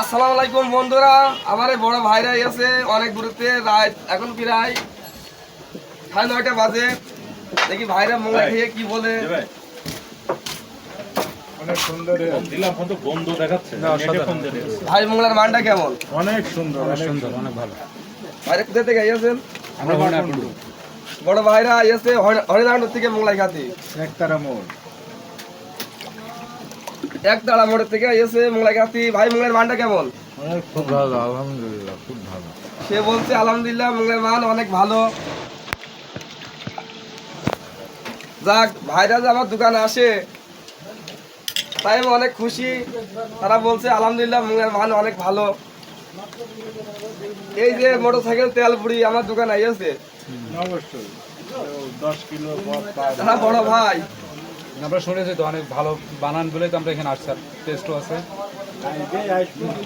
আসসালামু আলাইকুম বন্ধুরা, আমার এই বড় ভাইরা আছে অনেক দূরতে। রাত এখন প্রায় 9:30 বাজে। দেখি ভাইরা মোংলা খেয়ে কি বলে। অনেক সুন্দর দিলাম ফোন তো বন্ধ দেখাচ্ছে ভাই মোংলার মানটা কেমন? অনেক সুন্দর অনেক ভালো। ভাইরা কোথা থেকে আইয়াছেন? আমরা বড় ভাইরা আইয়াছে হরিদান থেকে মোংলাই খাতে। একতারা মোড় একতাড়া মোড় থেকে আইয়াছে মোংলাই খাতে। ভাই মোংলার মানটা কেমন? অনেক খুব ভালো, আলহামদুলিল্লাহ খুব ভালো। সে বলছে আলহামদুলিল্লাহ মোংলার মান অনেক ভালো। যাক, ভাইরা যে আমার দোকানে আসে তাই আমি অনেক খুশি। তারা বলছে আলহামদুলিল্লাহ মোংলার মান অনেক ভালো। এই যে মোটরসাইকেল তেল পুরি আমার দোকানে আইয়াছে, অবশ্যই 10 কিলো তারা বড় ভাই। আমরা শুনেছি তো অনেক ভালো বানান বলেই তো আমরা এখানে আসছি, টেস্টও আছে।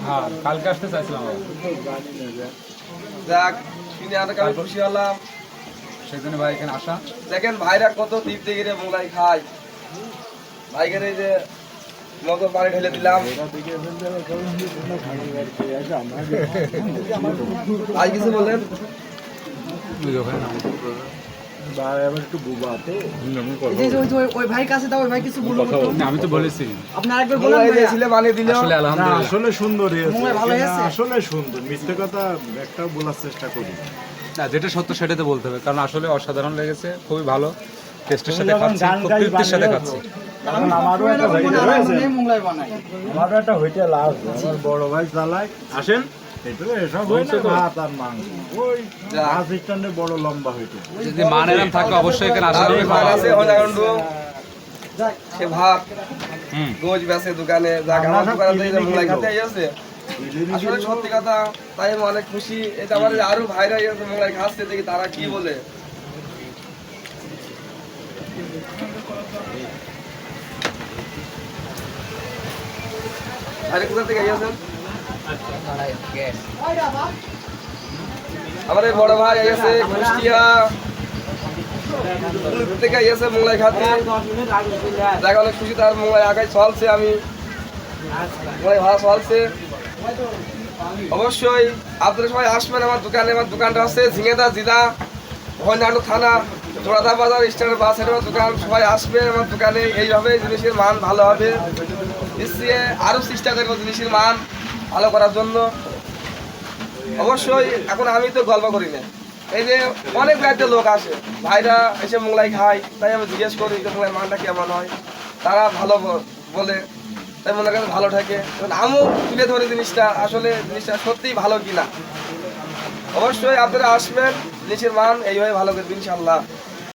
হ্যাঁ, কালকে আসতে চাইছিলাম আমরা, যাক শুনে অনেক আমি খুশি হলাম। সেই জন্য ভাই এখানে আসা। দেখেন ভাইরা কত তৃপ্তি করে মোগলাই খায়। ভাইকে এই যে মগজ পানি ঢেলে দিলাম। ভাই কিছু বললেন? ওই ভাই কাছে দাও, ওই ভাই কিছু বলবো তো। আমি তো বলেছি আপনি আরেকবার বলেন ভাই। দিয়েছিলে বানিয়ে দিল। আসলে আলহামদুলিল্লাহ আসলে সুন্দর মোংলাই ভালো হয়েছে? আসলে সুন্দর, মিথ্যে কথা একটা বলার চেষ্টা করি না, যেটা সত্য সেটাই তো বলতে হবে, কারণ আসলে অসাধারণ লেগেছে, খুবই ভালো টেস্টের সাথে খাচ্ছি, খুব তৃপ্তির সাথে খাচ্ছি। আমারও একটা হোটেল আছে, মোংলাই বানাই। আমারও একটা হোটেল আছে, আমার বড় ভাই চালায়। আসেন এসব হয় না, ভাত আর মাংস। ওই বাস স্ট্যান্ডে বড় লম্বা হোটেল। যদি মান এরম থাকে অবশ্যই এখানে আসা আর হবে। ভাই আছে হরিদান সে ভাত গোজ বেচে দোকানে। যাক আমার দোকানে এই যে মোগলাই খাতে আইয়াছে, আসলে সত্যি কথা। তাই আমি অনেক খুশি। এটা আমার আরো ভাইরা আইয়াছে মোগলাই খাচ্ছে, দেখি তারা কি বলে। আরে কোথা থেকে আইয়াছেন? আমার এই বড় ভাই আইয়াছে কুষ্টিয়া থেকে আইয়াছে মোগলাই খাতে। যাক অনেক খুশি, তার মোগলাই আগায় চলছে। আমি মোগলাই ভালো চলছে। অবশ্যই আপনারা সবাই আসবেন আমার দোকানে। আমার দোকানটা হচ্ছে ঝিঙেদা জিলা হরিদান থানা, জোড়াদা বাজার স্ট্যান্ডের বাস আমার দোকান। সবাই আসবেন আমার দোকানে। এইভাবে জিনিসের মান ভালো হবে। নিশ্চয়ই আরও চেষ্টা করবো জিনিসের মান ভালো করার জন্য। অবশ্যই এখন আমি তো গল্প করি না, এই যে অনেক রাজ্যের লোক আসে, ভাইরা এসে মোগলাই খায়। তাই আমি জিজ্ঞেস করি যে মোগলাই মানটা কেমন হয়। তারা ভালো বলে, তাই মনে করেন ভালো থাকে। আমিও তুলে ধরে জিনিসটা, আসলে জিনিসটা সত্যিই ভালো কিনা। অবশ্যই আপনারা আসবেন, জিনিসের মান এইভাবে ভালো করবেন ইনশাল্লাহ।